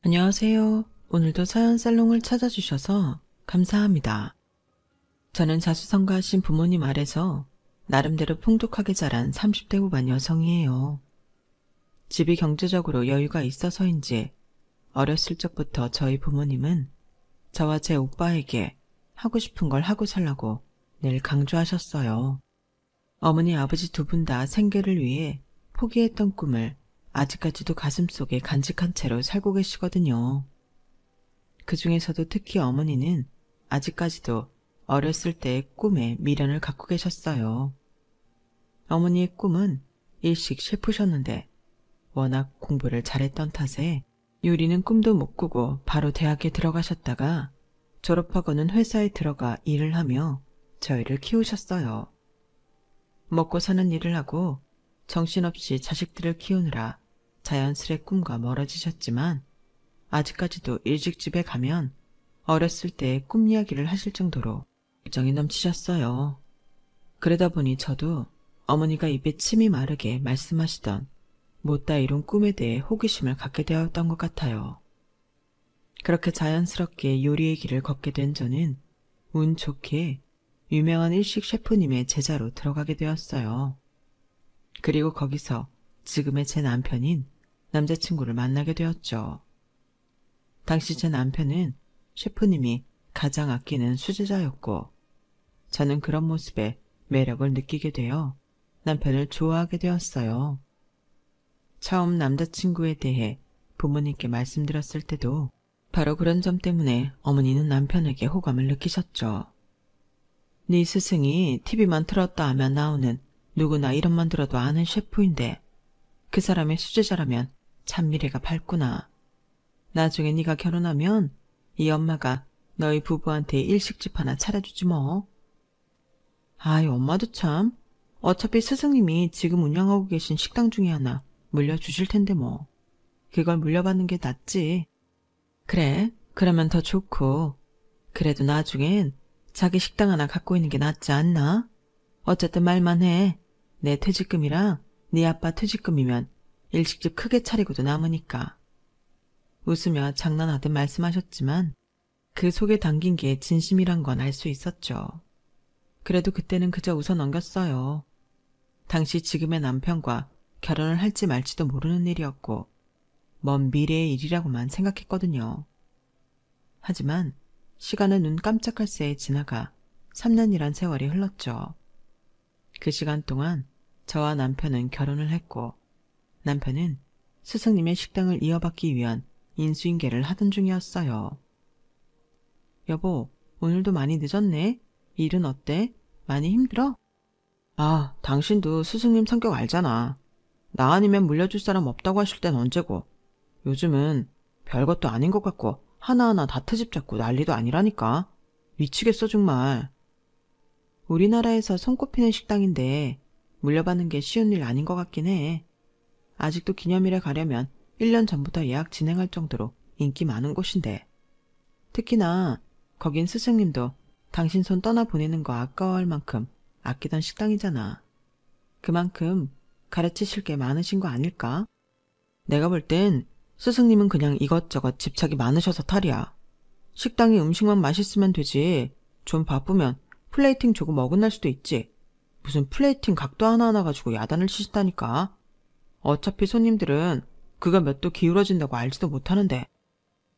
안녕하세요. 오늘도 사연 살롱을 찾아주셔서 감사합니다. 저는 자수성가하신 부모님 아래서 나름대로 풍족하게 자란 30대 후반 여성이에요. 집이 경제적으로 여유가 있어서인지 어렸을 적부터 저희 부모님은 저와 제 오빠에게 하고 싶은 걸 하고 살라고 늘 강조하셨어요. 어머니 아버지 두 분 다 생계를 위해 포기했던 꿈을 아직까지도 가슴속에 간직한 채로 살고 계시거든요. 그 중에서도 특히 어머니는 아직까지도 어렸을 때의 꿈에 미련을 갖고 계셨어요. 어머니의 꿈은 일식 셰프셨는데 워낙 공부를 잘했던 탓에 요리는 꿈도 못 꾸고 바로 대학에 들어가셨다가 졸업하고는 회사에 들어가 일을 하며 저희를 키우셨어요. 먹고 사는 일을 하고 정신없이 자식들을 키우느라 자연스레 꿈과 멀어지셨지만 아직까지도 일식집에 가면 어렸을 때의 꿈 이야기를 하실 정도로 우정이 넘치셨어요. 그러다 보니 저도 어머니가 입에 침이 마르게 말씀하시던 못다 이룬 꿈에 대해 호기심을 갖게 되었던 것 같아요. 그렇게 자연스럽게 요리의 길을 걷게 된 저는 운 좋게 유명한 일식 셰프님의 제자로 들어가게 되었어요. 그리고 거기서 지금의 제 남편인 남자친구를 만나게 되었죠. 당시 제 남편은 셰프님이 가장 아끼는 수제자였고 저는 그런 모습에 매력을 느끼게 되어 남편을 좋아하게 되었어요. 처음 남자친구에 대해 부모님께 말씀드렸을 때도 바로 그런 점 때문에 어머니는 남편에게 호감을 느끼셨죠. 네 스승이 TV만 틀었다 하면 나오는 누구나 이름만 들어도 아는 셰프인데 그 사람의 수제자라면 참 미래가 밝구나. 나중에 네가 결혼하면 이 엄마가 너희 부부한테 일식집 하나 차려주지 뭐. 아이, 엄마도 참. 어차피 스승님이 지금 운영하고 계신 식당 중에 하나 물려주실 텐데 뭐. 그걸 물려받는 게 낫지. 그래, 그러면 더 좋고. 그래도 나중엔 자기 식당 하나 갖고 있는 게 낫지 않나? 어쨌든 말만 해. 내 퇴직금이랑 네 아빠 퇴직금이면 일식집 크게 차리고도 남으니까. 웃으며 장난하듯 말씀하셨지만 그 속에 담긴 게 진심이란 건 알 수 있었죠. 그래도 그때는 그저 웃어 넘겼어요. 당시 지금의 남편과 결혼을 할지 말지도 모르는 일이었고 먼 미래의 일이라고만 생각했거든요. 하지만 시간은 눈 깜짝할 새에 지나가 3년이란 세월이 흘렀죠. 그 시간 동안 저와 남편은 결혼을 했고 남편은 스승님의 식당을 이어받기 위한 인수인계를 하던 중이었어요. 여보, 오늘도 많이 늦었네. 일은 어때? 많이 힘들어? 아, 당신도 스승님 성격 알잖아. 나 아니면 물려줄 사람 없다고 하실 땐 언제고. 요즘은 별것도 아닌 것 같고 하나하나 다 트집 잡고 난리도 아니라니까. 미치겠어 정말. 우리나라에서 손꼽히는 식당인데 물려받는 게 쉬운 일 아닌 것 같긴 해. 아직도 기념일에 가려면 1년 전부터 예약 진행할 정도로 인기 많은 곳인데. 특히나 거긴 스승님도 당신 손 떠나보내는 거 아까워할 만큼 아끼던 식당이잖아. 그만큼 가르치실 게 많으신 거 아닐까? 내가 볼 땐 스승님은 그냥 이것저것 집착이 많으셔서 탈이야. 식당에 음식만 맛있으면 되지. 좀 바쁘면 플레이팅 조금 어긋날 수도 있지. 무슨 플레이팅 각도 하나하나 가지고 야단을 치신다니까. 어차피 손님들은 그가 몇 도 기울어진다고 알지도 못하는데.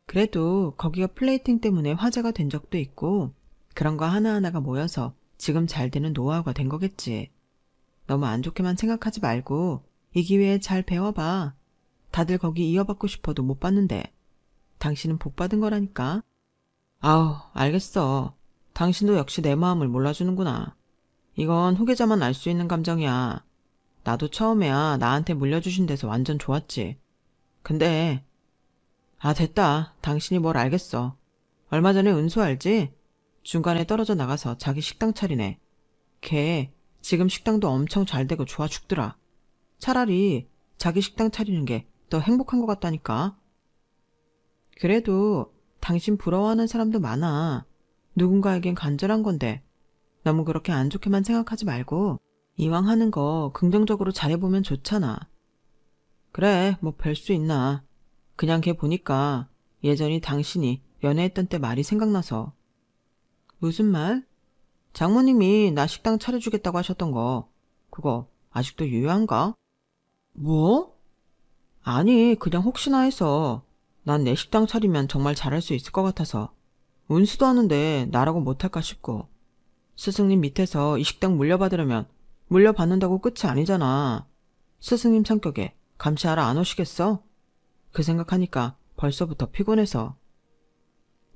그래도 거기가 플레이팅 때문에 화제가 된 적도 있고 그런 거 하나하나가 모여서 지금 잘 되는 노하우가 된 거겠지. 너무 안 좋게만 생각하지 말고 이 기회에 잘 배워봐. 다들 거기 이어받고 싶어도 못 받는데 당신은 복 받은 거라니까. 아우, 알겠어. 당신도 역시 내 마음을 몰라주는구나. 이건 후계자만 알 수 있는 감정이야. 나도 처음에야 나한테 물려주신 데서 완전 좋았지. 근데 됐다. 당신이 뭘 알겠어. 얼마 전에 은수 알지? 중간에 떨어져 나가서 자기 식당 차리네. 걔 지금 식당도 엄청 잘 되고 좋아 죽더라. 차라리 자기 식당 차리는 게 더 행복한 것 같다니까. 그래도 당신 부러워하는 사람도 많아. 누군가에겐 간절한 건데 너무 그렇게 안 좋게만 생각하지 말고 이왕 하는 거 긍정적으로 잘해보면 좋잖아. 그래, 뭐 별 수 있나. 그냥 걔 보니까 예전에 당신이 연애했던 때 말이 생각나서. 무슨 말? 장모님이 나 식당 차려주겠다고 하셨던 거. 그거 아직도 유효한가? 뭐? 아니, 그냥 혹시나 해서. 난 내 식당 차리면 정말 잘할 수 있을 것 같아서. 운수도 하는데 나라고 못할까 싶고. 스승님 밑에서 이 식당 물려받으려면 물려받는다고 끝이 아니잖아. 스승님 성격에 감시하러 안 오시겠어? 그 생각하니까 벌써부터 피곤해서.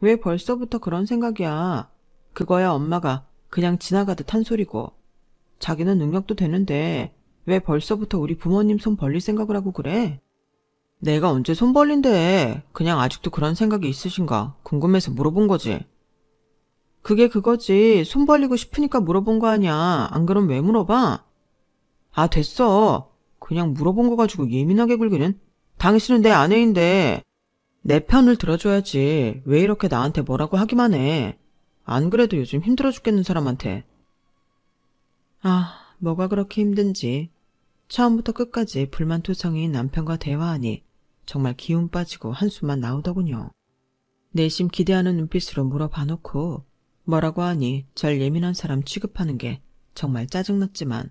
왜 벌써부터 그런 생각이야? 그거야 엄마가 그냥 지나가듯 한 소리고. 자기는 능력도 되는데 왜 벌써부터 우리 부모님 손 벌릴 생각을 하고 그래? 내가 언제 손 벌린대. 그냥 아직도 그런 생각이 있으신가 궁금해서 물어본 거지. 그게 그거지. 손 벌리고 싶으니까 물어본 거 아니야. 안 그럼 왜 물어봐? 아, 됐어. 그냥 물어본 거 가지고 예민하게 굴기는. 당신은 내 아내인데 내 편을 들어줘야지. 왜 이렇게 나한테 뭐라고 하기만 해. 안 그래도 요즘 힘들어 죽겠는 사람한테. 아, 뭐가 그렇게 힘든지. 처음부터 끝까지 불만투성이인 남편과 대화하니 정말 기운 빠지고 한숨만 나오더군요. 내심 기대하는 눈빛으로 물어봐놓고 뭐라고 하니 절 예민한 사람 취급하는 게 정말 짜증났지만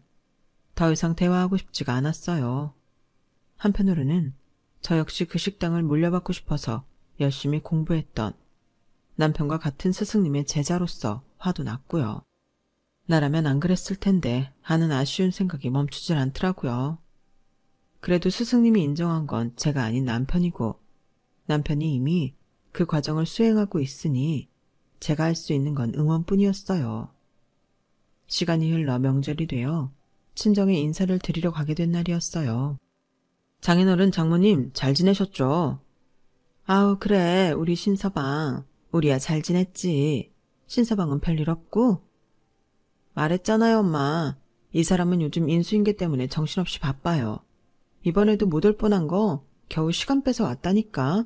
더 이상 대화하고 싶지가 않았어요. 한편으로는 저 역시 그 식당을 물려받고 싶어서 열심히 공부했던 남편과 같은 스승님의 제자로서 화도 났고요. 나라면 안 그랬을 텐데 하는 아쉬운 생각이 멈추질 않더라고요. 그래도 스승님이 인정한 건 제가 아닌 남편이고 남편이 이미 그 과정을 수행하고 있으니 제가 할 수 있는 건 응원뿐이었어요. 시간이 흘러 명절이 되어 친정에 인사를 드리러 가게 된 날이었어요. 장인어른 장모님 잘 지내셨죠? 아우 그래 우리 신서방. 우리야 잘 지냈지. 신서방은 별일 없고? 말했잖아요 엄마. 이 사람은 요즘 인수인계 때문에 정신없이 바빠요. 이번에도 못 올 뻔한 거 겨우 시간 빼서 왔다니까.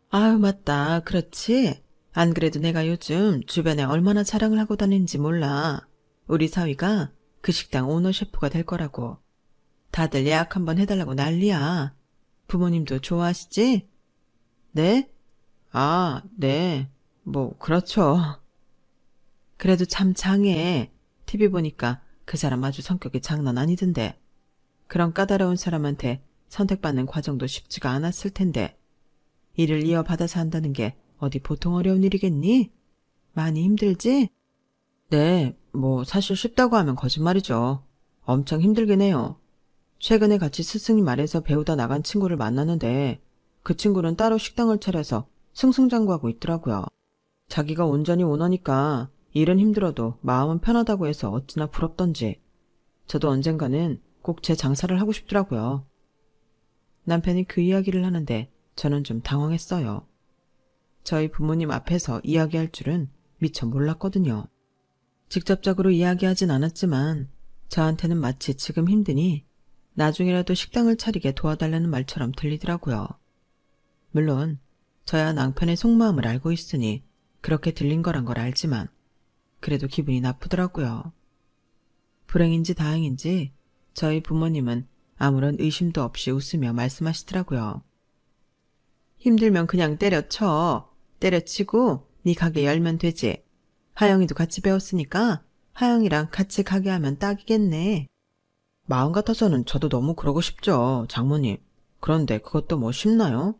아유 맞다. 그렇지. 안 그래도 내가 요즘 주변에 얼마나 자랑을 하고 다니는지 몰라. 우리 사위가 그 식당 오너 셰프가 될 거라고. 다들 예약 한번 해달라고 난리야. 부모님도 좋아하시지? 네? 아, 네. 뭐 그렇죠. 그래도 참 장해. TV 보니까 그 사람 아주 성격이 장난 아니던데. 그런 까다로운 사람한테 선택받는 과정도 쉽지가 않았을 텐데 일을 이어받아서 한다는 게 어디 보통 어려운 일이겠니? 많이 힘들지? 네, 뭐 사실 쉽다고 하면 거짓말이죠. 엄청 힘들긴 해요. 최근에 같이 스승님 아래서 배우다 나간 친구를 만났는데 그 친구는 따로 식당을 차려서 승승장구하고 있더라고요. 자기가 온전히 오너니까 일은 힘들어도 마음은 편하다고 해서 어찌나 부럽던지 저도 언젠가는 꼭 제 장사를 하고 싶더라고요. 남편이 그 이야기를 하는데 저는 좀 당황했어요. 저희 부모님 앞에서 이야기할 줄은 미처 몰랐거든요. 직접적으로 이야기하진 않았지만 저한테는 마치 지금 힘드니 나중이라도 식당을 차리게 도와달라는 말처럼 들리더라고요. 물론 저야 남편의 속마음을 알고 있으니 그렇게 들린 거란 걸 알지만 그래도 기분이 나쁘더라고요. 불행인지 다행인지 저희 부모님은 아무런 의심도 없이 웃으며 말씀하시더라고요. 힘들면 그냥 때려쳐. 때려치고 네 가게 열면 되지. 하영이도 같이 배웠으니까 하영이랑 같이 가게 하면 딱이겠네. 마음 같아서는 저도 너무 그러고 싶죠, 장모님. 그런데 그것도 뭐 쉽나요?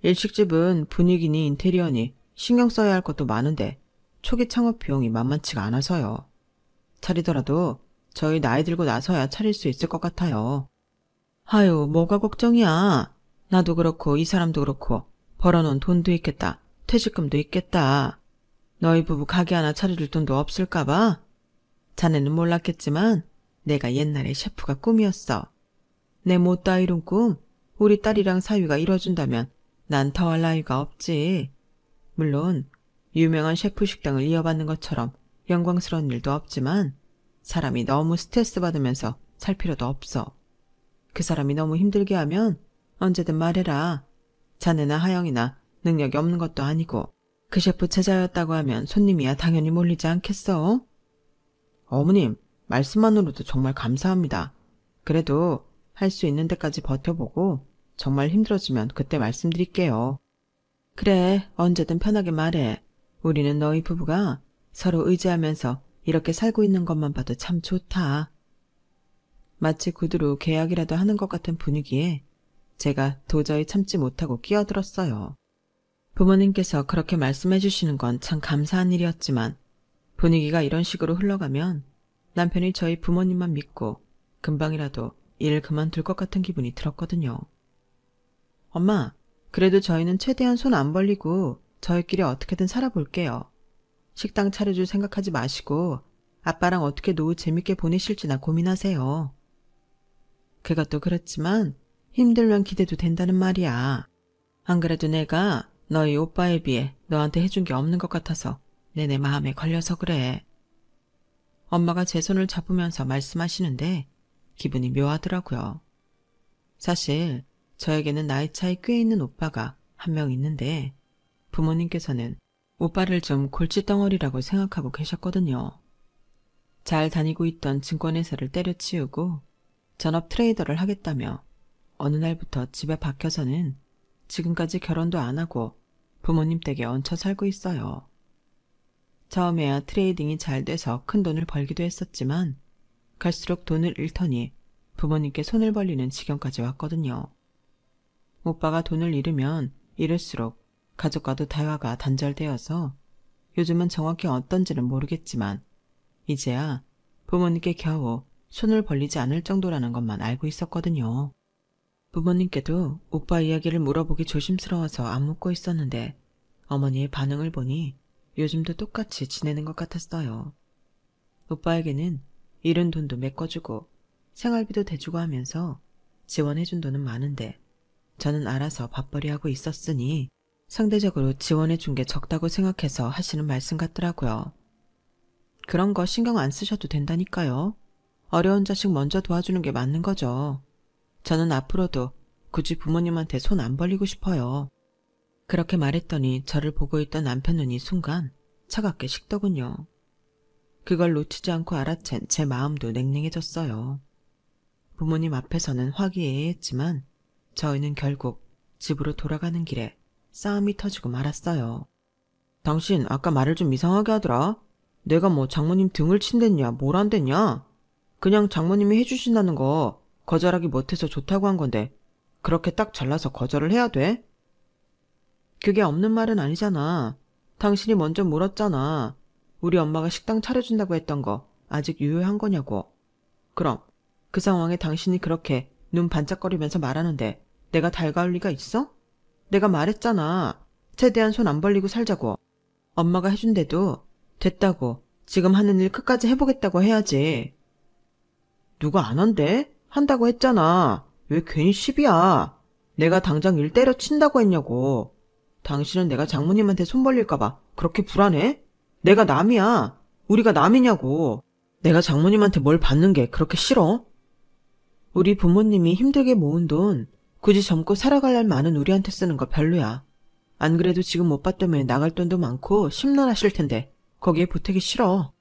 일식집은 분위기니 인테리어니 신경 써야 할 것도 많은데 초기 창업 비용이 만만치가 않아서요. 차리더라도 저희 나이 들고 나서야 차릴 수 있을 것 같아요. 아유, 뭐가 걱정이야. 나도 그렇고 이 사람도 그렇고 벌어놓은 돈도 있겠다. 퇴직금도 있겠다. 너희 부부 가게 하나 차려줄 돈도 없을까봐? 자네는 몰랐겠지만 내가 옛날에 셰프가 꿈이었어. 내 못다 이룬 꿈 우리 딸이랑 사위가 이뤄준다면 난 더할 나위가 없지. 물론 유명한 셰프 식당을 이어받는 것처럼 영광스러운 일도 없지만 사람이 너무 스트레스 받으면서 살 필요도 없어. 그 사람이 너무 힘들게 하면 언제든 말해라. 자네나 하영이나 능력이 없는 것도 아니고 그 셰프 제자였다고 하면 손님이야 당연히 몰리지 않겠어? 어머님, 말씀만으로도 정말 감사합니다. 그래도 할 수 있는 데까지 버텨보고 정말 힘들어지면 그때 말씀드릴게요. 그래, 언제든 편하게 말해. 우리는 너희 부부가 서로 의지하면서 이렇게 살고 있는 것만 봐도 참 좋다. 마치 구두로 계약이라도 하는 것 같은 분위기에 제가 도저히 참지 못하고 끼어들었어요. 부모님께서 그렇게 말씀해 주시는 건 참 감사한 일이었지만 분위기가 이런 식으로 흘러가면 남편이 저희 부모님만 믿고 금방이라도 일을 그만둘 것 같은 기분이 들었거든요. 엄마, 그래도 저희는 최대한 손 안 벌리고 저희끼리 어떻게든 살아볼게요. 식당 차려줄 생각하지 마시고 아빠랑 어떻게 노후 재밌게 보내실지나 고민하세요. 그것도 그렇지만 힘들면 기대도 된다는 말이야. 안 그래도 내가 너희 오빠에 비해 너한테 해준 게 없는 것 같아서 내내 마음에 걸려서 그래. 엄마가 제 손을 잡으면서 말씀하시는데 기분이 묘하더라고요. 사실 저에게는 나이 차이 꽤 있는 오빠가 한 명 있는데 부모님께서는 오빠를 좀 골칫덩어리라고 생각하고 계셨거든요. 잘 다니고 있던 증권회사를 때려치우고 전업 트레이더를 하겠다며 어느 날부터 집에 박혀서는 지금까지 결혼도 안 하고 부모님 댁에 얹혀 살고 있어요. 처음에야 트레이딩이 잘 돼서 큰 돈을 벌기도 했었지만 갈수록 돈을 잃더니 부모님께 손을 벌리는 지경까지 왔거든요. 오빠가 돈을 잃으면 잃을수록 가족과도 대화가 단절되어서 요즘은 정확히 어떤지는 모르겠지만 이제야 부모님께 겨우 손을 벌리지 않을 정도라는 것만 알고 있었거든요. 부모님께도 오빠 이야기를 물어보기 조심스러워서 안 묻고 있었는데 어머니의 반응을 보니 요즘도 똑같이 지내는 것 같았어요. 오빠에게는 잃은 돈도 메꿔주고 생활비도 대주고 하면서 지원해준 돈은 많은데 저는 알아서 밥벌이하고 있었으니 상대적으로 지원해준 게 적다고 생각해서 하시는 말씀 같더라고요. 그런 거 신경 안 쓰셔도 된다니까요. 어려운 자식 먼저 도와주는 게 맞는 거죠. 저는 앞으로도 굳이 부모님한테 손 안 벌리고 싶어요. 그렇게 말했더니 저를 보고 있던 남편 눈이 순간 차갑게 식더군요. 그걸 놓치지 않고 알아챈 제 마음도 냉랭해졌어요. 부모님 앞에서는 화기애애했지만 저희는 결국 집으로 돌아가는 길에 싸움이 터지고 말았어요. 당신 아까 말을 좀 이상하게 하더라. 내가 뭐 장모님 등을 친댔냐 뭘 안 됐냐. 그냥 장모님이 해주신다는 거 거절하기 못해서 좋다고 한 건데 그렇게 딱 잘라서 거절을 해야 돼? 그게 없는 말은 아니잖아. 당신이 먼저 물었잖아. 우리 엄마가 식당 차려준다고 했던 거 아직 유효한 거냐고. 그럼 그 상황에 당신이 그렇게 눈 반짝거리면서 말하는데 내가 달가울 리가 있어? 내가 말했잖아. 최대한 손 안 벌리고 살자고. 엄마가 해준대도 됐다고 지금 하는 일 끝까지 해보겠다고 해야지. 누가 안 한대? 한다고 했잖아. 왜 괜히 시비야. 내가 당장 일 때려친다고 했냐고. 당신은 내가 장모님한테 손 벌릴까봐 그렇게 불안해? 내가 남이야. 우리가 남이냐고. 내가 장모님한테 뭘 받는 게 그렇게 싫어? 우리 부모님이 힘들게 모은 돈 굳이 젊고 살아갈 날 많은 우리한테 쓰는 거 별로야. 안 그래도 지금 오빠 때문에 나갈 돈도 많고 심란하실 텐데 거기에 보태기 싫어.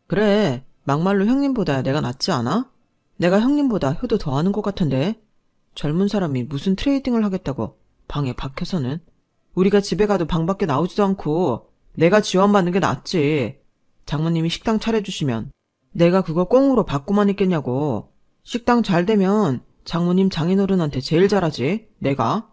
그래, 막말로 형님보다 내가 낫지 않아? 내가 형님보다 효도 더 하는 것 같은데. 젊은 사람이 무슨 트레이딩을 하겠다고 방에 박혀서는. 우리가 집에 가도 방 밖에 나오지도 않고 내가 지원받는 게 낫지. 장모님이 식당 차려주시면 내가 그거 꽁으로 받고만 있겠냐고. 식당 잘 되면 장모님 장인어른한테 제일 잘하지, 내가.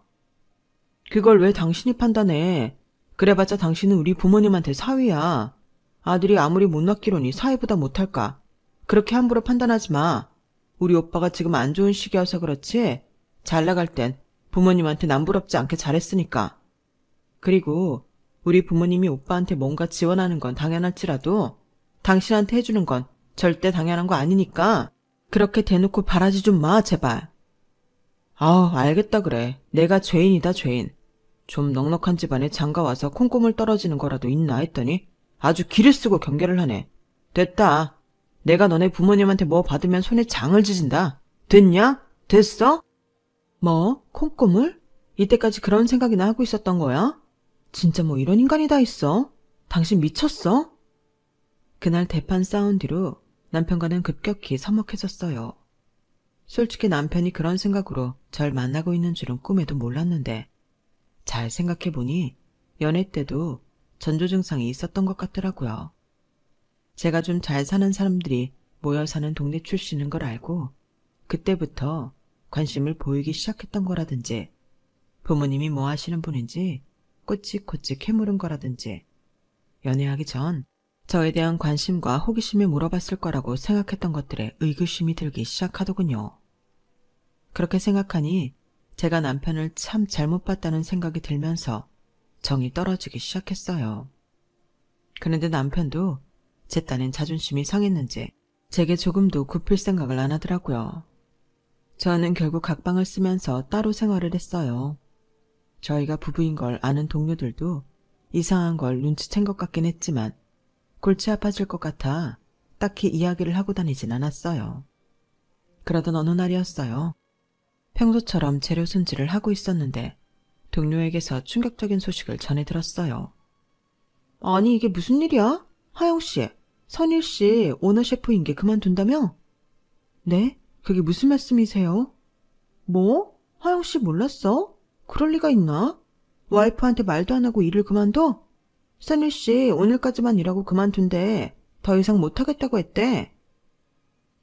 그걸 왜 당신이 판단해. 그래봤자 당신은 우리 부모님한테 사위야. 아들이 아무리 못 낳기로니 사위보다 못할까. 그렇게 함부로 판단하지 마. 우리 오빠가 지금 안 좋은 시기여서 그렇지 잘 나갈 땐 부모님한테 남부럽지 않게 잘했으니까. 그리고 우리 부모님이 오빠한테 뭔가 지원하는 건 당연할지라도 당신한테 해주는 건 절대 당연한 거 아니니까 그렇게 대놓고 바라지 좀 마, 제발. 아우, 알겠다 그래. 내가 죄인이다, 죄인. 좀 넉넉한 집안에 장가와서 콩고물 떨어지는 거라도 있나 했더니 아주 기를 쓰고 경계를 하네. 됐다. 내가 너네 부모님한테 뭐 받으면 손에 장을 지진다. 됐냐? 됐어? 뭐? 콩고물? 이때까지 그런 생각이나 하고 있었던 거야? 진짜 뭐 이런 인간이 다 있어? 당신 미쳤어? 그날 대판 싸운 뒤로 남편과는 급격히 서먹해졌어요. 솔직히 남편이 그런 생각으로 절 만나고 있는 줄은 꿈에도 몰랐는데 잘 생각해보니 연애 때도 전조 증상이 있었던 것 같더라고요. 제가 좀 잘 사는 사람들이 모여 사는 동네 출신인 걸 알고 그때부터 관심을 보이기 시작했던 거라든지 부모님이 뭐 하시는 분인지 꼬치꼬치 캐물은 거라든지 연애하기 전 저에 대한 관심과 호기심을 물어봤을 거라고 생각했던 것들에 의구심이 들기 시작하더군요. 그렇게 생각하니 제가 남편을 참 잘못 봤다는 생각이 들면서 정이 떨어지기 시작했어요. 그런데 남편도 제 딴엔 자존심이 상했는지 제게 조금도 굽힐 생각을 안 하더라고요. 저는 결국 각방을 쓰면서 따로 생활을 했어요. 저희가 부부인 걸 아는 동료들도 이상한 걸 눈치챈 것 같긴 했지만 골치 아파질 것 같아 딱히 이야기를 하고 다니진 않았어요. 그러던 어느 날이었어요. 평소처럼 재료 손질을 하고 있었는데 동료에게서 충격적인 소식을 전해 들었어요. 아니 이게 무슨 일이야? 하영씨, 선일씨 오너 셰프인 게 그만둔다며? 네? 그게 무슨 말씀이세요? 뭐? 하영씨 몰랐어? 그럴 리가 있나? 와이프한테 말도 안 하고 일을 그만둬? 선일씨 오늘까지만 일하고 그만둔대. 더 이상 못하겠다고 했대.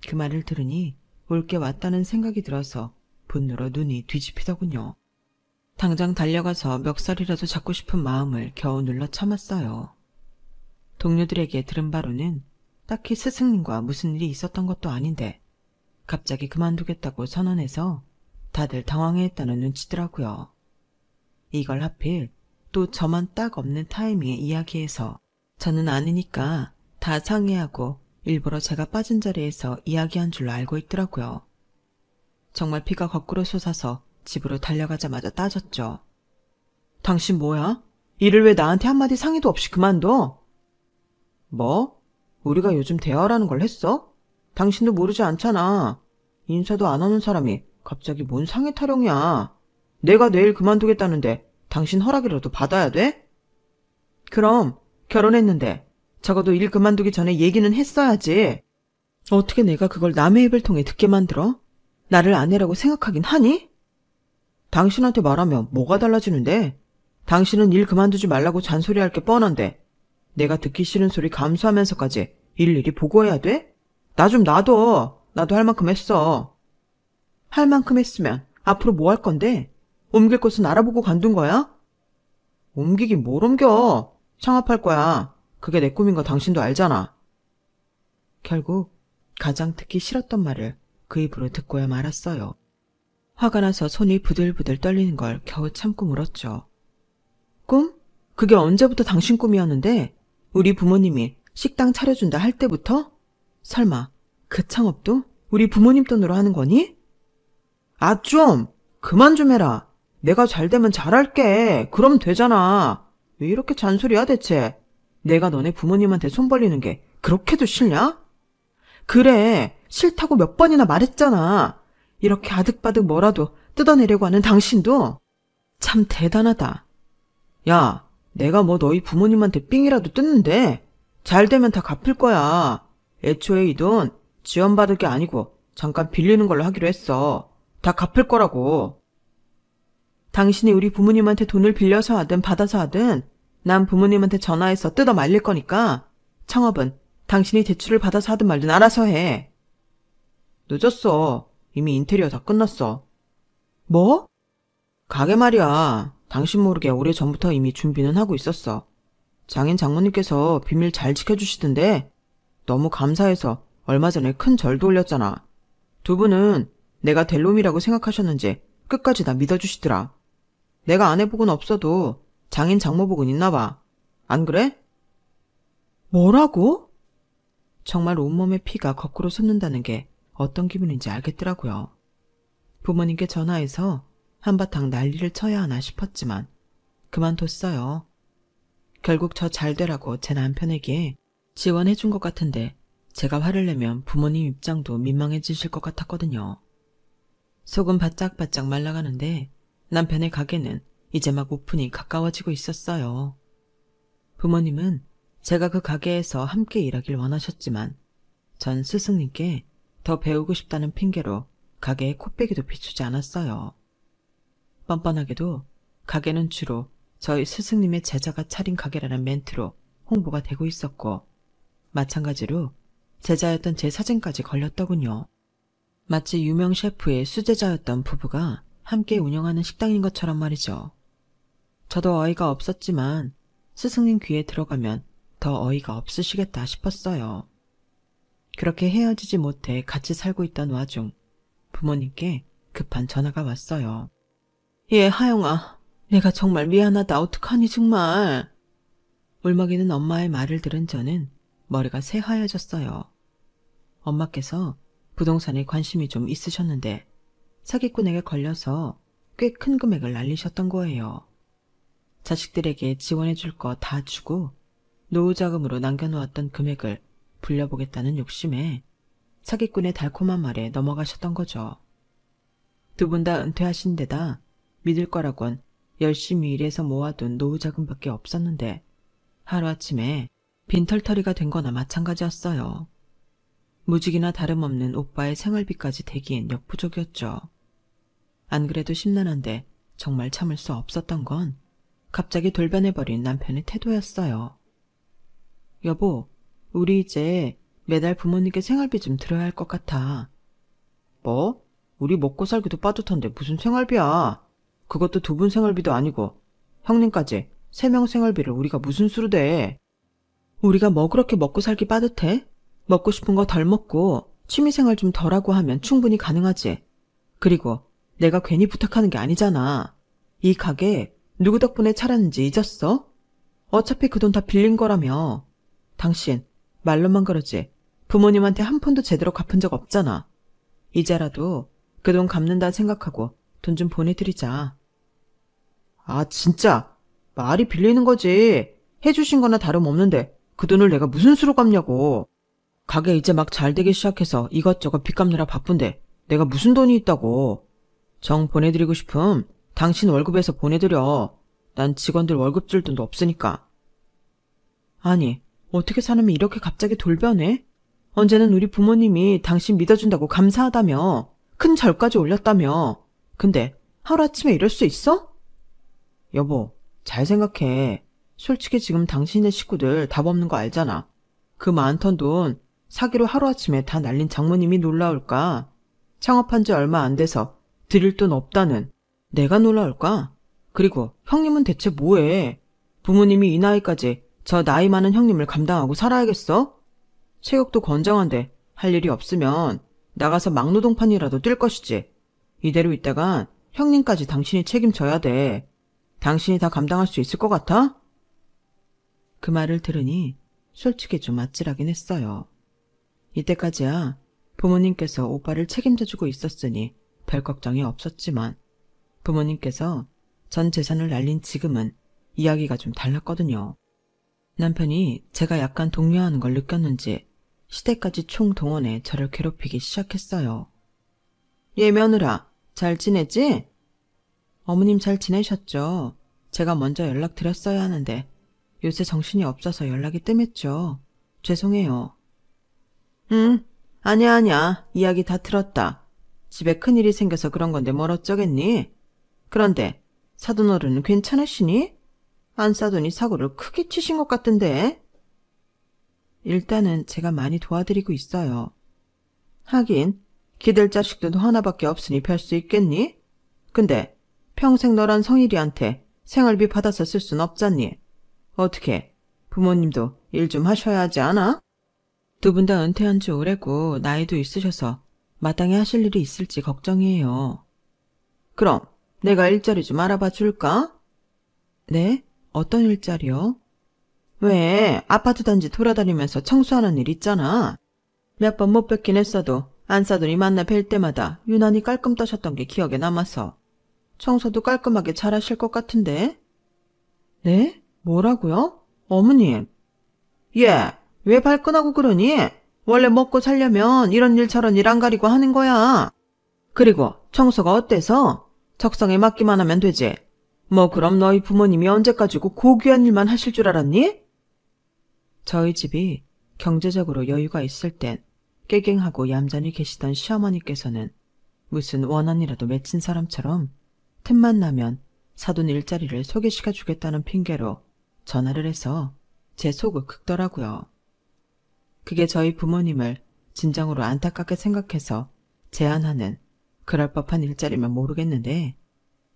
그 말을 들으니 올 게 왔다는 생각이 들어서 분노로 눈이 뒤집히더군요. 당장 달려가서 멱살이라도 잡고 싶은 마음을 겨우 눌러 참았어요. 동료들에게 들은 바로는 딱히 스승님과 무슨 일이 있었던 것도 아닌데 갑자기 그만두겠다고 선언해서 다들 당황해했다는 눈치더라고요. 이걸 하필 또 저만 딱 없는 타이밍에 이야기해서 저는 아니니까 다 상의하고 일부러 제가 빠진 자리에서 이야기한 줄로 알고 있더라고요. 정말 피가 거꾸로 솟아서 집으로 달려가자마자 따졌죠. 당신 뭐야? 일을 왜 나한테 한마디 상의도 없이 그만둬? 뭐? 우리가 요즘 대화라는 걸 했어? 당신도 모르지 않잖아. 인사도 안 하는 사람이 갑자기 뭔 상의 타령이야. 내가 내일 그만두겠다는데 당신 허락이라도 받아야 돼? 그럼 결혼했는데 적어도 일 그만두기 전에 얘기는 했어야지. 어떻게 내가 그걸 남의 입을 통해 듣게 만들어? 나를 아내라고 생각하긴 하니? 당신한테 말하면 뭐가 달라지는데? 당신은 일 그만두지 말라고 잔소리할 게 뻔한데 내가 듣기 싫은 소리 감수하면서까지 일일이 보고해야 돼? 나 좀 놔둬. 나도 할 만큼 했어. 할 만큼 했으면 앞으로 뭐 할 건데? 옮길 곳은 알아보고 관둔 거야? 옮기긴 뭘 옮겨. 창업할 거야. 그게 내 꿈인 거 당신도 알잖아. 결국 가장 듣기 싫었던 말을 그 입으로 듣고야 말았어요. 화가 나서 손이 부들부들 떨리는 걸 겨우 참고 물었죠. 꿈? 그게 언제부터 당신 꿈이었는데? 우리 부모님이 식당 차려준다 할 때부터? 설마 그 창업도 우리 부모님 돈으로 하는 거니? 아 좀! 그만 좀 해라. 내가 잘 되면 잘할게. 그럼 되잖아. 왜 이렇게 잔소리야 대체? 내가 너네 부모님한테 손 벌리는 게 그렇게도 싫냐? 그래, 싫다고 몇 번이나 말했잖아. 이렇게 아득바득 뭐라도 뜯어내려고 하는 당신도 참 대단하다. 야, 내가 뭐 너희 부모님한테 삥이라도 뜯는데 잘 되면 다 갚을 거야. 애초에 이 돈 지원받을 게 아니고 잠깐 빌리는 걸로 하기로 했어. 다 갚을 거라고. 당신이 우리 부모님한테 돈을 빌려서 하든 받아서 하든 난 부모님한테 전화해서 뜯어 말릴 거니까 창업은 당신이 대출을 받아서 하든 말든 알아서 해. 늦었어. 이미 인테리어 다 끝났어. 뭐? 가게 말이야. 당신 모르게 오래전부터 이미 준비는 하고 있었어. 장인 장모님께서 비밀 잘 지켜주시던데 너무 감사해서 얼마 전에 큰 절도 올렸잖아. 두 분은 내가 될 놈이라고 생각하셨는지 끝까지 나 믿어주시더라. 내가 아내복은 없어도 장인 장모복은 있나 봐. 안 그래? 뭐라고? 정말 온몸에 피가 거꾸로 솟는다는 게 어떤 기분인지 알겠더라고요. 부모님께 전화해서 한바탕 난리를 쳐야 하나 싶었지만 그만뒀어요. 결국 저 잘되라고 제 남편에게 지원해준 것 같은데 제가 화를 내면 부모님 입장도 민망해지실 것 같았거든요. 속은 바짝바짝 말라가는데 남편의 가게는 이제 막 오픈이 가까워지고 있었어요. 부모님은 제가 그 가게에서 함께 일하길 원하셨지만 전 스승님께 더 배우고 싶다는 핑계로 가게에 코빼기도 비추지 않았어요. 뻔뻔하게도 가게는 주로 저희 스승님의 제자가 차린 가게라는 멘트로 홍보가 되고 있었고, 마찬가지로 제자였던 제 사진까지 걸렸더군요. 마치 유명 셰프의 수제자였던 부부가 함께 운영하는 식당인 것처럼 말이죠. 저도 어이가 없었지만 스승님 귀에 들어가면 더 어이가 없으시겠다 싶었어요. 그렇게 헤어지지 못해 같이 살고 있던 와중 부모님께 급한 전화가 왔어요. 예, 하영아. 내가 정말 미안하다. 어떡하니 정말. 울먹이는 엄마의 말을 들은 저는 머리가 새하얘졌어요. 엄마께서 부동산에 관심이 좀 있으셨는데 사기꾼에게 걸려서 꽤 큰 금액을 날리셨던 거예요. 자식들에게 지원해 줄 거 다 주고 노후자금으로 남겨놓았던 금액을 불려보겠다는 욕심에 사기꾼의 달콤한 말에 넘어가셨던 거죠. 두 분 다 은퇴하신 데다 믿을 거라곤 열심히 일해서 모아둔 노후자금밖에 없었는데 하루아침에 빈털터리가 된 거나 마찬가지였어요. 무직이나 다름없는 오빠의 생활비까지 대기엔 역부족이었죠. 안 그래도 심란한데 정말 참을 수 없었던 건 갑자기 돌변해버린 남편의 태도였어요. 여보, 우리 이제 매달 부모님께 생활비 좀 드려야 할 것 같아. 뭐? 우리 먹고 살기도 빠듯한데 무슨 생활비야. 그것도 두 분 생활비도 아니고 형님까지 3명 생활비를 우리가 무슨 수로 대. 우리가 뭐 그렇게 먹고 살기 빠듯해? 먹고 싶은 거 덜 먹고 취미생활 좀 덜하고 하면 충분히 가능하지. 그리고 내가 괜히 부탁하는 게 아니잖아. 이 가게 누구 덕분에 차렸는지 잊었어? 어차피 그 돈 다 빌린 거라며. 당신 말로만 그러지 부모님한테 한 푼도 제대로 갚은 적 없잖아. 이제라도 그 돈 갚는다 생각하고 돈 좀 보내드리자. 아 진짜 말이 빌리는 거지. 해주신 거나 다름없는데 그 돈을 내가 무슨 수로 갚냐고. 가게 이제 막 잘 되기 시작해서 이것저것 빚 갚느라 바쁜데 내가 무슨 돈이 있다고. 정 보내드리고 싶음 당신 월급에서 보내드려. 난 직원들 월급 줄 돈도 없으니까. 아니 어떻게 사람이 이렇게 갑자기 돌변해? 언제는 우리 부모님이 당신 믿어준다고 감사하다며 큰 절까지 올렸다며. 근데 하루아침에 이럴 수 있어? 여보 잘 생각해. 솔직히 지금 당신네 식구들 답 없는 거 알잖아. 그 많던 돈 사기로 하루아침에 다 날린 장모님이 놀라울까? 창업한 지 얼마 안 돼서 드릴 돈 없다는 내가 놀라울까? 그리고 형님은 대체 뭐해? 부모님이 이 나이까지 저 나이 많은 형님을 감당하고 살아야겠어? 체격도 건장한데 할 일이 없으면 나가서 막노동판이라도 뛸 것이지. 이대로 있다간 형님까지 당신이 책임져야 돼. 당신이 다 감당할 수 있을 것 같아? 그 말을 들으니 솔직히 좀 아찔하긴 했어요. 이때까지야 부모님께서 오빠를 책임져주고 있었으니 별 걱정이 없었지만 부모님께서 전 재산을 날린 지금은 이야기가 좀 달랐거든요. 남편이 제가 약간 동요하는 걸 느꼈는지 시댁까지 총동원해 저를 괴롭히기 시작했어요. 얘 며느라 잘 지내지? 어머님 잘 지내셨죠? 제가 먼저 연락드렸어야 하는데 요새 정신이 없어서 연락이 뜸했죠. 죄송해요. 아니야. 이야기 다 들었다. 집에 큰일이 생겨서 그런 건데 뭘 어쩌겠니? 그런데 사돈어른은 괜찮으시니? 안 싸더니 사고를 크게 치신 것 같던데? 일단은 제가 많이 도와드리고 있어요. 하긴 기댈 자식도 하나밖에 없으니 별 수 있겠니? 근데 평생 너란 성일이한테 생활비 받아서 쓸 순 없잖니? 어떻게 부모님도 일 좀 하셔야 하지 않아? 두 분 다 은퇴한 지 오래고 나이도 있으셔서 마땅히 하실 일이 있을지 걱정이에요. 그럼 내가 일자리 좀 알아봐 줄까? 네? 어떤 일자리요? 왜 아파트 단지 돌아다니면서 청소하는 일 있잖아. 몇 번 못 뵙긴 했어도 안 싸더니 만나 뵐 때마다 유난히 깔끔 떠셨던 게 기억에 남아서. 청소도 깔끔하게 잘하실 것 같은데. 네? 뭐라고요? 어머님. 왜 발끈하고 그러니? 원래 먹고 살려면 이런 일 저런 일 안 가리고 하는 거야. 그리고 청소가 어때서? 적성에 맞기만 하면 되지. 뭐 그럼 너희 부모님이 언제까지 고귀한 일만 하실 줄 알았니? 저희 집이 경제적으로 여유가 있을 땐 깨갱하고 얌전히 계시던 시어머니께서는 무슨 원한이라도 맺힌 사람처럼 틈만 나면 사돈 일자리를 소개시켜주겠다는 핑계로 전화를 해서 제 속을 긁더라고요. 그게 저희 부모님을 진정으로 안타깝게 생각해서 제안하는 그럴 법한 일자리면 모르겠는데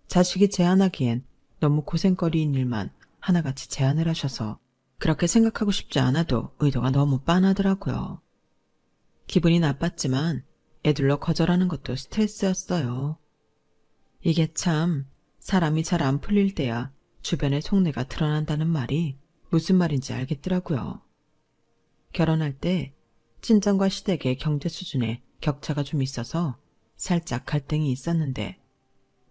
자식이 제안하기엔 너무 고생거리인 일만 하나같이 제안을 하셔서 그렇게 생각하고 싶지 않아도 의도가 너무 빤하더라고요. 기분이 나빴지만 애둘러 거절하는 것도 스트레스였어요. 이게 참 사람이 잘 안 풀릴 때야 주변의 속내가 드러난다는 말이 무슨 말인지 알겠더라고요. 결혼할 때 친정과 시댁의 경제 수준에 격차가 좀 있어서 살짝 갈등이 있었는데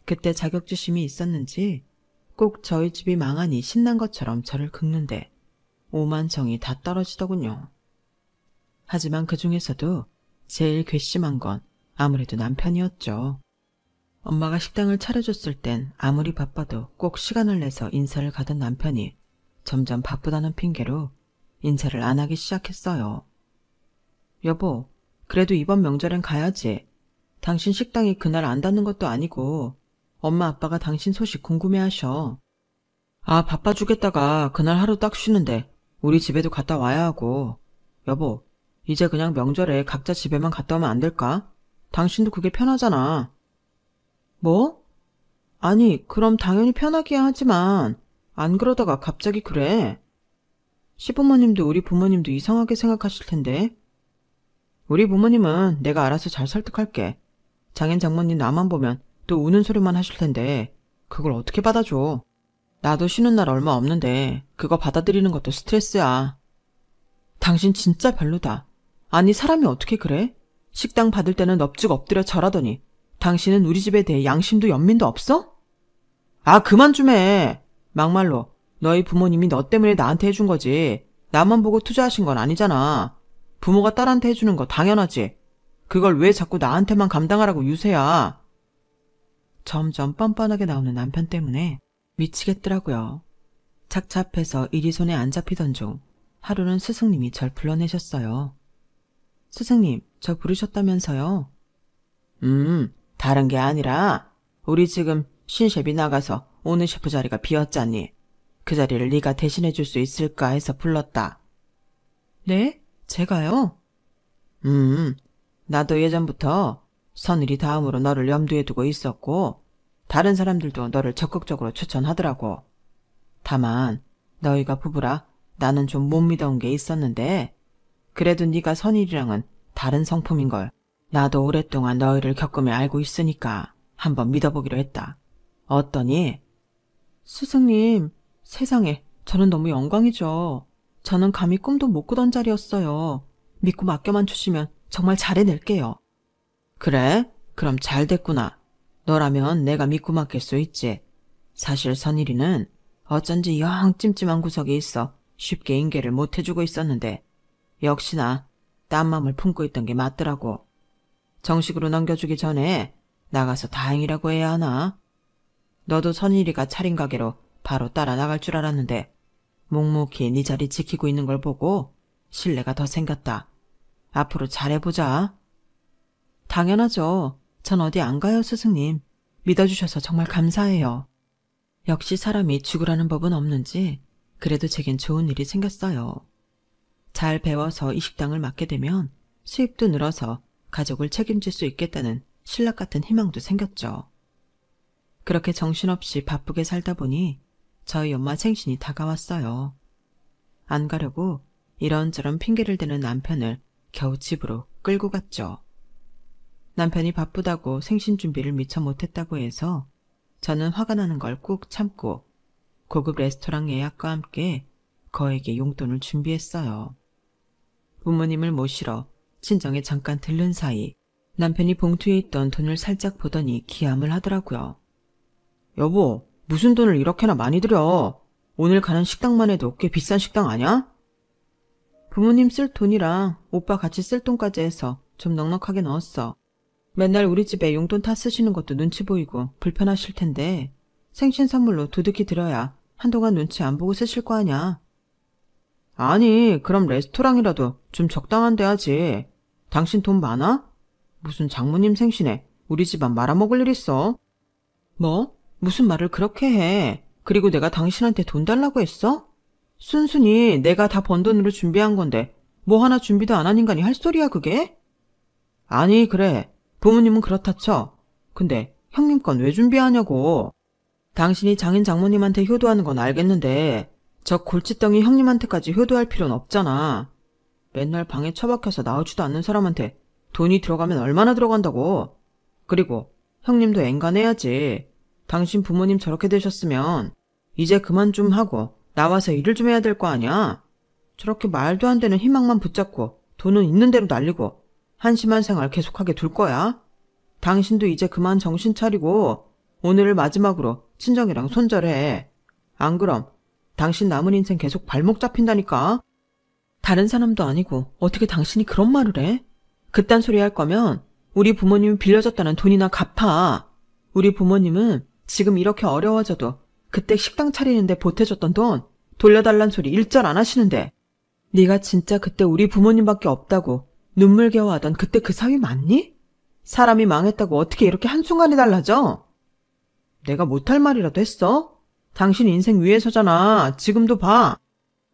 그때 자격지심이 있었는지 꼭 저희 집이 망하니 신난 것처럼 저를 긁는데 오만정이 다 떨어지더군요. 하지만 그 중에서도 제일 괘씸한 건 아무래도 남편이었죠. 엄마가 식당을 차려줬을 땐 아무리 바빠도 꼭 시간을 내서 인사를 가던 남편이 점점 바쁘다는 핑계로 인사를 안 하기 시작했어요. 여보, 그래도 이번 명절엔 가야지. 당신 식당이 그날 안 닫는 것도 아니고 엄마 아빠가 당신 소식 궁금해하셔. 아, 바빠 죽겠다가 그날 하루 딱 쉬는데 우리 집에도 갔다 와야 하고. 여보, 이제 그냥 명절에 각자 집에만 갔다 오면 안 될까? 당신도 그게 편하잖아. 뭐? 아니, 그럼 당연히 편하기야 하지만 안 그러다가 갑자기 그래. 시부모님도 우리 부모님도 이상하게 생각하실 텐데. 우리 부모님은 내가 알아서 잘 설득할게. 장인 장모님 나만 보면 또 우는 소리만 하실 텐데 그걸 어떻게 받아줘. 나도 쉬는 날 얼마 없는데 그거 받아들이는 것도 스트레스야. 당신 진짜 별로다. 아니 사람이 어떻게 그래? 식당 받을 때는 넙죽 엎드려 절하더니 당신은 우리 집에 대해 양심도 연민도 없어? 아 그만 좀 해. 막말로 너희 부모님이 너 때문에 나한테 해준 거지 나만 보고 투자하신 건 아니잖아. 부모가 딸한테 해주는 거 당연하지. 그걸 왜 자꾸 나한테만 감당하라고 유세야. 점점 뻔뻔하게 나오는 남편 때문에 미치겠더라고요. 착잡해서 일이 손에 안 잡히던 중 하루는 스승님이 절 불러내셨어요. 스승님, 저 부르셨다면서요? 다른 게 아니라 우리 지금 신셰비 나가서 오너 셰프 자리가 비었잖니. 그 자리를 네가 대신해 줄 수 있을까 해서 불렀다. 네? 제가요? 나도 예전부터 선일이 다음으로 너를 염두에 두고 있었고 다른 사람들도 너를 적극적으로 추천하더라고. 다만 너희가 부부라 나는 좀 못 믿어온 게 있었는데 그래도 네가 선일이랑은 다른 성품인걸 나도 오랫동안 너희를 겪으며 알고 있으니까 한번 믿어보기로 했다. 어떠니? 스승님, 세상에 저는 너무 영광이죠. 저는 감히 꿈도 못 꾸던 자리였어요. 믿고 맡겨만 주시면 정말 잘해낼게요. 그래? 그럼 잘 됐구나. 너라면 내가 믿고 맡길 수 있지. 사실 선일이는 어쩐지 영 찜찜한 구석이 있어 쉽게 인계를 못 해주고 있었는데 역시나 딴 맘을 품고 있던 게 맞더라고. 정식으로 넘겨주기 전에 나가서 다행이라고 해야 하나? 너도 선일이가 차린 가게로 바로 따라 나갈 줄 알았는데 묵묵히 네 자리 지키고 있는 걸 보고 신뢰가 더 생겼다. 앞으로 잘해보자. 당연하죠. 전 어디 안 가요, 스승님. 믿어주셔서 정말 감사해요. 역시 사람이 죽으라는 법은 없는지 그래도 제겐 좋은 일이 생겼어요. 잘 배워서 이 식당을 맡게 되면 수입도 늘어서 가족을 책임질 수 있겠다는 신락 같은 희망도 생겼죠. 그렇게 정신없이 바쁘게 살다 보니 저희 엄마 생신이 다가왔어요. 안 가려고 이런저런 핑계를 대는 남편을 겨우 집으로 끌고 갔죠. 남편이 바쁘다고 생신 준비를 미처 못했다고 해서 저는 화가 나는 걸 꾹 참고 고급 레스토랑 예약과 함께 거액의 용돈을 준비했어요. 부모님을 모시러 친정에 잠깐 들른 사이 남편이 봉투에 있던 돈을 살짝 보더니 기함을 하더라고요. 여보, 무슨 돈을 이렇게나 많이 들여? 오늘 가는 식당만 해도 꽤 비싼 식당 아냐? 부모님 쓸 돈이랑 오빠 같이 쓸 돈까지 해서 좀 넉넉하게 넣었어. 맨날 우리 집에 용돈 타 쓰시는 것도 눈치 보이고 불편하실 텐데 생신 선물로 두둑히 드려야 한동안 눈치 안 보고 쓰실 거 아냐. 아니, 그럼 레스토랑이라도 좀 적당한 데 하지. 당신 돈 많아? 무슨 장모님 생신에 우리 집안 말아먹을 일 있어? 뭐? 무슨 말을 그렇게 해? 그리고 내가 당신한테 돈 달라고 했어? 순순히 내가 다 번 돈으로 준비한 건데 뭐 하나 준비도 안 한 인간이 할 소리야 그게? 아니 그래. 부모님은 그렇다 쳐. 근데 형님 건 왜 준비하냐고. 당신이 장인 장모님한테 효도하는 건 알겠는데 저 골칫덩이 형님한테까지 효도할 필요는 없잖아. 맨날 방에 처박혀서 나오지도 않는 사람한테 돈이 들어가면 얼마나 들어간다고. 그리고 형님도 엔간해야지. 당신 부모님 저렇게 되셨으면 이제 그만 좀 하고 나와서 일을 좀 해야 될 거 아니야. 저렇게 말도 안 되는 희망만 붙잡고 돈은 있는 대로 날리고 한심한 생활 계속하게 둘 거야. 당신도 이제 그만 정신 차리고 오늘을 마지막으로 친정이랑 손절해. 안 그럼 당신 남은 인생 계속 발목 잡힌다니까. 다른 사람도 아니고 어떻게 당신이 그런 말을 해? 그딴 소리 할 거면 우리 부모님이 빌려줬다는 돈이나 갚아. 우리 부모님은 지금 이렇게 어려워져도 그때 식당 차리는데 보태줬던 돈 돌려달란 소리 일절 안 하시는데 네가 진짜 그때 우리 부모님밖에 없다고 눈물겨워하던 그때 그 사위 맞니? 사람이 망했다고 어떻게 이렇게 한순간에 달라져? 내가 못할 말이라도 했어? 당신 인생 위해서잖아. 지금도 봐.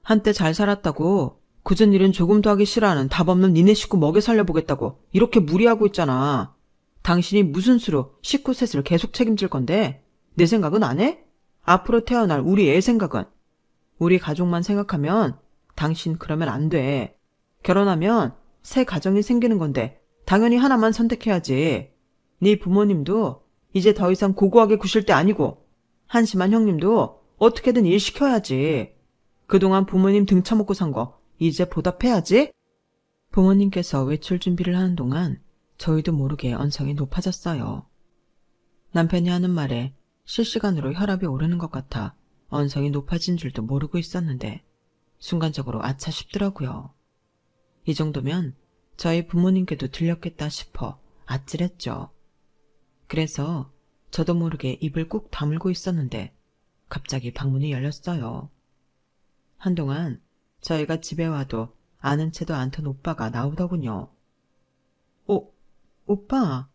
한때 잘 살았다고 굳은 일은 조금도 하기 싫어하는 답 없는 니네 식구 먹여 살려보겠다고 이렇게 무리하고 있잖아. 당신이 무슨 수로 식구 셋을 계속 책임질 건데 내 생각은 안 해? 앞으로 태어날 우리 애 생각은? 우리 가족만 생각하면 당신 그러면 안 돼. 결혼하면 새 가정이 생기는 건데 당연히 하나만 선택해야지. 네 부모님도 이제 더 이상 고고하게 구실 때 아니고 한심한 형님도 어떻게든 일 시켜야지. 그동안 부모님 등쳐먹고 산 거 이제 보답해야지. 부모님께서 외출 준비를 하는 동안 저희도 모르게 언성이 높아졌어요. 남편이 하는 말에 실시간으로 혈압이 오르는 것 같아 언성이 높아진 줄도 모르고 있었는데 순간적으로 아차 싶더라고요. 이 정도면 저희 부모님께도 들렸겠다 싶어 아찔했죠. 그래서 저도 모르게 입을 꾹 다물고 있었는데 갑자기 방문이 열렸어요. 한동안 저희가 집에 와도 아는 채도 않던 오빠가 나오더군요. 오빠.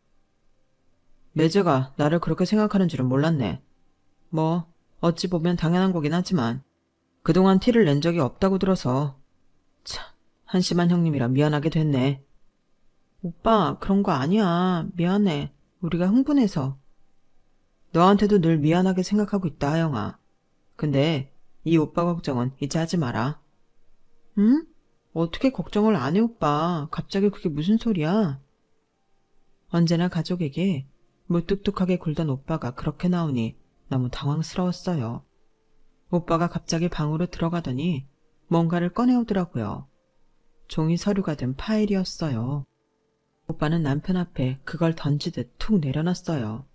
매제가 나를 그렇게 생각하는 줄은 몰랐네. 뭐 어찌 보면 당연한 거긴 하지만 그동안 티를 낸 적이 없다고 들어서 참 한심한 형님이라 미안하게 됐네. 오빠 그런 거 아니야. 미안해. 우리가 흥분해서. 너한테도 늘 미안하게 생각하고 있다 하영아. 근데 이 오빠 걱정은 이제 하지 마라. 응? 어떻게 걱정을 안 해 오빠. 갑자기 그게 무슨 소리야. 언제나 가족에게 무뚝뚝하게 굴던 오빠가 그렇게 나오니 너무 당황스러웠어요. 오빠가 갑자기 방으로 들어가더니 뭔가를 꺼내오더라고요. 종이 서류가 된 파일이었어요. 오빠는 남편 앞에 그걸 던지듯 툭 내려놨어요.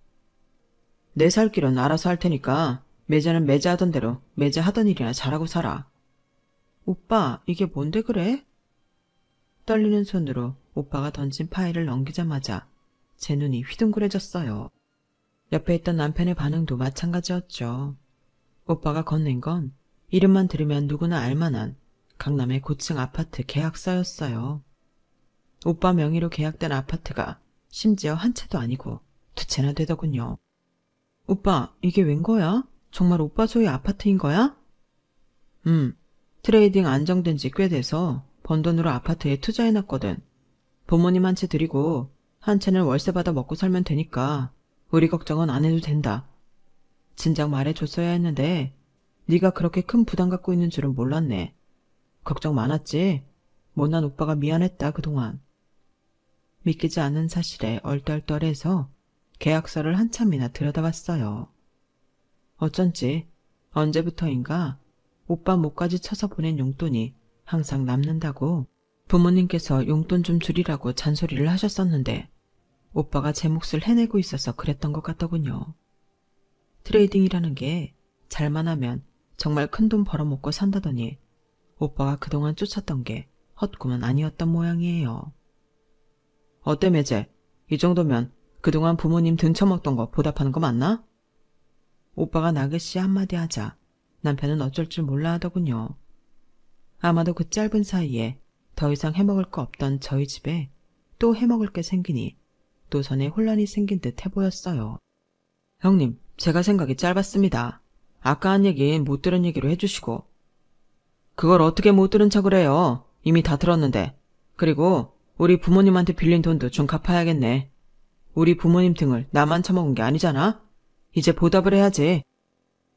내 살 길은 알아서 할 테니까 매제는 매제하던 대로 매제하던 일이나 잘하고 살아. 오빠 이게 뭔데 그래? 떨리는 손으로 오빠가 던진 파일을 넘기자마자 제 눈이 휘둥그레졌어요. 옆에 있던 남편의 반응도 마찬가지였죠. 오빠가 건넨 건 이름만 들으면 누구나 알만한 강남의 고층 아파트 계약서였어요. 오빠 명의로 계약된 아파트가 심지어 한 채도 아니고 두 채나 되더군요. 오빠 이게 웬 거야? 정말 오빠 소유 아파트인 거야? 트레이딩 안정된 지 꽤 돼서 번 돈으로 아파트에 투자해놨거든. 부모님 한 채 드리고 한 채는 월세 받아 먹고 살면 되니까 우리 걱정은 안 해도 된다. 진작 말해줬어야 했는데 네가 그렇게 큰 부담 갖고 있는 줄은 몰랐네. 걱정 많았지? 못난 오빠가 미안했다 그동안. 믿기지 않는 사실에 얼떨떨해서 계약서를 한참이나 들여다봤어요. 어쩐지 언제부터인가 오빠 목까지 쳐서 보낸 용돈이 항상 남는다고 부모님께서 용돈 좀 줄이라고 잔소리를 하셨었는데 오빠가 제 몫을 해내고 있어서 그랬던 것 같더군요. 트레이딩이라는 게 잘만 하면 정말 큰돈 벌어먹고 산다더니 오빠가 그동안 쫓았던 게 헛꿈은 아니었던 모양이에요. 어때 매제? 이 정도면 그동안 부모님 등쳐먹던 거 보답하는 거 맞나? 오빠가 나긋이 한마디 하자 남편은 어쩔 줄 몰라 하더군요. 아마도 그 짧은 사이에 더 이상 해먹을 거 없던 저희 집에 또 해먹을 게 생기니 노선에 혼란이 생긴 듯 해보였어요. 형님, 제가 생각이 짧았습니다. 아까 한 얘기는 못 들은 얘기로 해주시고. 그걸 어떻게 못 들은 척을 해요. 이미 다 들었는데. 그리고 우리 부모님한테 빌린 돈도 좀 갚아야겠네. 우리 부모님 등을 나만 처먹은 게 아니잖아. 이제 보답을 해야지.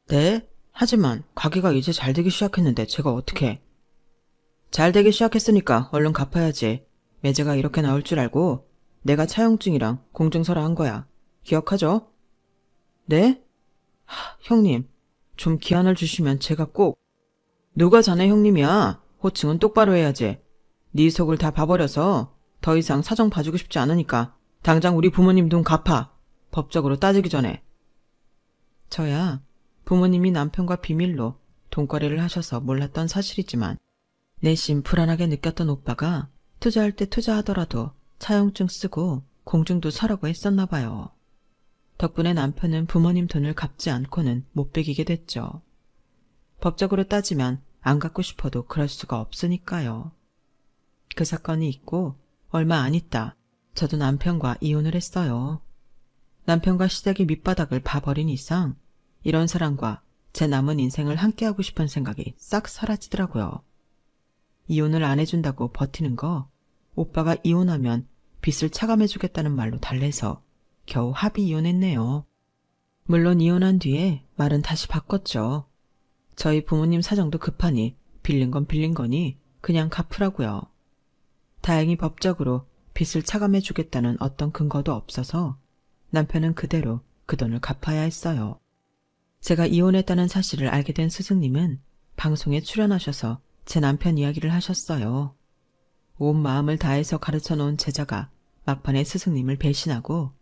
네? 하지만 가게가 이제 잘 되기 시작했는데 제가 어떻게. 잘 되기 시작했으니까 얼른 갚아야지. 매제가 이렇게 나올 줄 알고 내가 차용증이랑 공증서를 한 거야. 기억하죠? 네? 형님, 좀 기한을 주시면 제가 꼭. 누가 자네 형님이야? 호칭은 똑바로 해야지. 네 속을 다 봐버려서 더 이상 사정 봐주고 싶지 않으니까 당장 우리 부모님 돈 갚아. 법적으로 따지기 전에. 저야 부모님이 남편과 비밀로 돈거래를 하셔서 몰랐던 사실이지만 내심 불안하게 느꼈던 오빠가 투자할 때 투자하더라도 차용증 쓰고 공증도 사라고 했었나 봐요. 덕분에 남편은 부모님 돈을 갚지 않고는 못 베기게 됐죠. 법적으로 따지면 안 갚고 싶어도 그럴 수가 없으니까요. 그 사건이 있고 얼마 안 있다 저도 남편과 이혼을 했어요. 남편과 시댁의 밑바닥을 봐버린 이상 이런 사람과 제 남은 인생을 함께하고 싶은 생각이 싹 사라지더라고요. 이혼을 안 해준다고 버티는 거 오빠가 이혼하면 빚을 차감해주겠다는 말로 달래서 겨우 합의 이혼했네요. 물론 이혼한 뒤에 말은 다시 바꿨죠. 저희 부모님 사정도 급하니 빌린 건 빌린 거니 그냥 갚으라고요. 다행히 법적으로 빚을 차감해주겠다는 어떤 근거도 없어서 남편은 그대로 그 돈을 갚아야 했어요. 제가 이혼했다는 사실을 알게 된 스승님은 방송에 출연하셔서 제 남편 이야기를 하셨어요. 온 마음을 다해서 가르쳐 놓은 제자가 막판에 스승님을 배신하고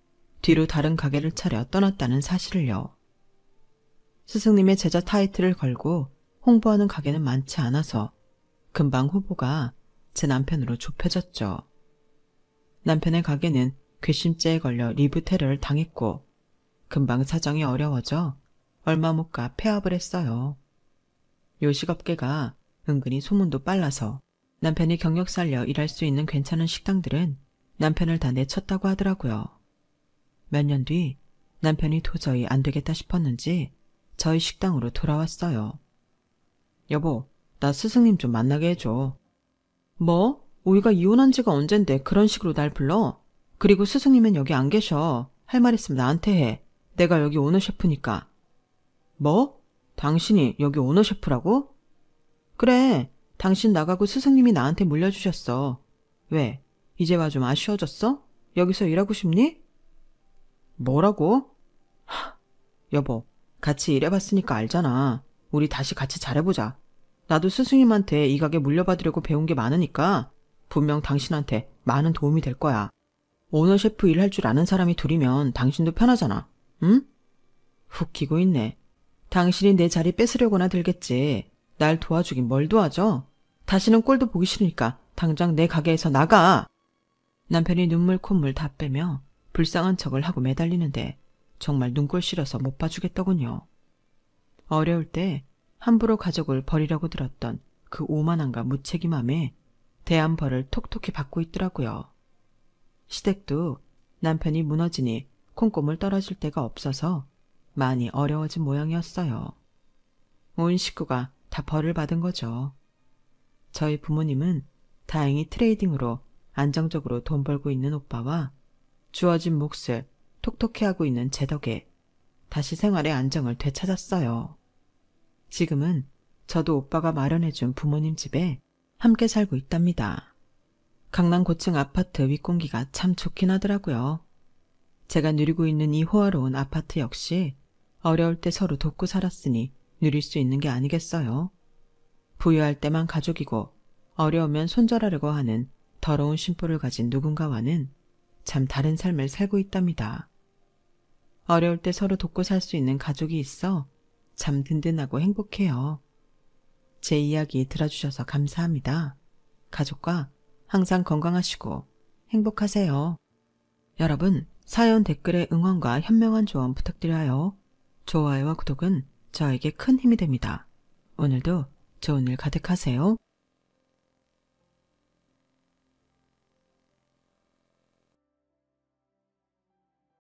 뒤로 다른 가게를 차려 떠났다는 사실을요. 스승님의 제자 타이틀을 걸고 홍보하는 가게는 많지 않아서 금방 후보가 제 남편으로 좁혀졌죠. 남편의 가게는 괘씸죄에 걸려 리브 테러를 당했고 금방 사정이 어려워져 얼마 못 가 폐업을 했어요. 요식업계가 은근히 소문도 빨라서 남편이 경력 살려 일할 수 있는 괜찮은 식당들은 남편을 다 내쳤다고 하더라고요. 몇 년 뒤 남편이 도저히 안 되겠다 싶었는지 저희 식당으로 돌아왔어요. 여보, 나 스승님 좀 만나게 해줘. 뭐? 우리가 이혼한 지가 언젠데 그런 식으로 날 불러? 그리고 스승님은 여기 안 계셔. 할 말 있으면 나한테 해. 내가 여기 오너 셰프니까. 뭐? 당신이 여기 오너 셰프라고? 그래, 당신 나가고 스승님이 나한테 물려주셨어. 왜? 이제 와 좀 아쉬워졌어? 여기서 일하고 싶니? 뭐라고? 여보, 같이 일해봤으니까 알잖아. 우리 다시 같이 잘해보자. 나도 스승님한테 이 가게 물려받으려고 배운 게 많으니까 분명 당신한테 많은 도움이 될 거야. 오너 셰프 일할 줄 아는 사람이 둘이면 당신도 편하잖아. 응? 훅 기고 있네. 당신이 내 자리 뺏으려고나 들겠지. 날 도와주긴 뭘 도와줘? 다시는 꼴도 보기 싫으니까 당장 내 가게에서 나가. 남편이 눈물 콧물 다 빼며 불쌍한 척을 하고 매달리는데 정말 눈꼴 싫어서 못 봐주겠더군요. 어려울 때 함부로 가족을 버리려고 들었던 그 오만함과 무책임함에 대한 벌을 톡톡히 받고 있더라고요. 시댁도 남편이 무너지니 콩고물 떨어질 데가 없어서 많이 어려워진 모양이었어요. 온 식구가 다 벌을 받은 거죠. 저희 부모님은 다행히 트레이딩으로 안정적으로 돈 벌고 있는 오빠와 주어진 몫을 톡톡히 하고 있는 제 덕에 다시 생활의 안정을 되찾았어요. 지금은 저도 오빠가 마련해준 부모님 집에 함께 살고 있답니다. 강남 고층 아파트 윗공기가 참 좋긴 하더라고요. 제가 누리고 있는 이 호화로운 아파트 역시 어려울 때 서로 돕고 살았으니 누릴 수 있는 게 아니겠어요? 부유할 때만 가족이고 어려우면 손절하려고 하는 더러운 심보를 가진 누군가와는 참 다른 삶을 살고 있답니다. 어려울 때 서로 돕고 살 수 있는 가족이 있어 참 든든하고 행복해요. 제 이야기 들어주셔서 감사합니다. 가족과 항상 건강하시고 행복하세요. 여러분, 사연 댓글에 응원과 현명한 조언 부탁드려요. 좋아요와 구독은 저에게 큰 힘이 됩니다. 오늘도 좋은 일 가득하세요.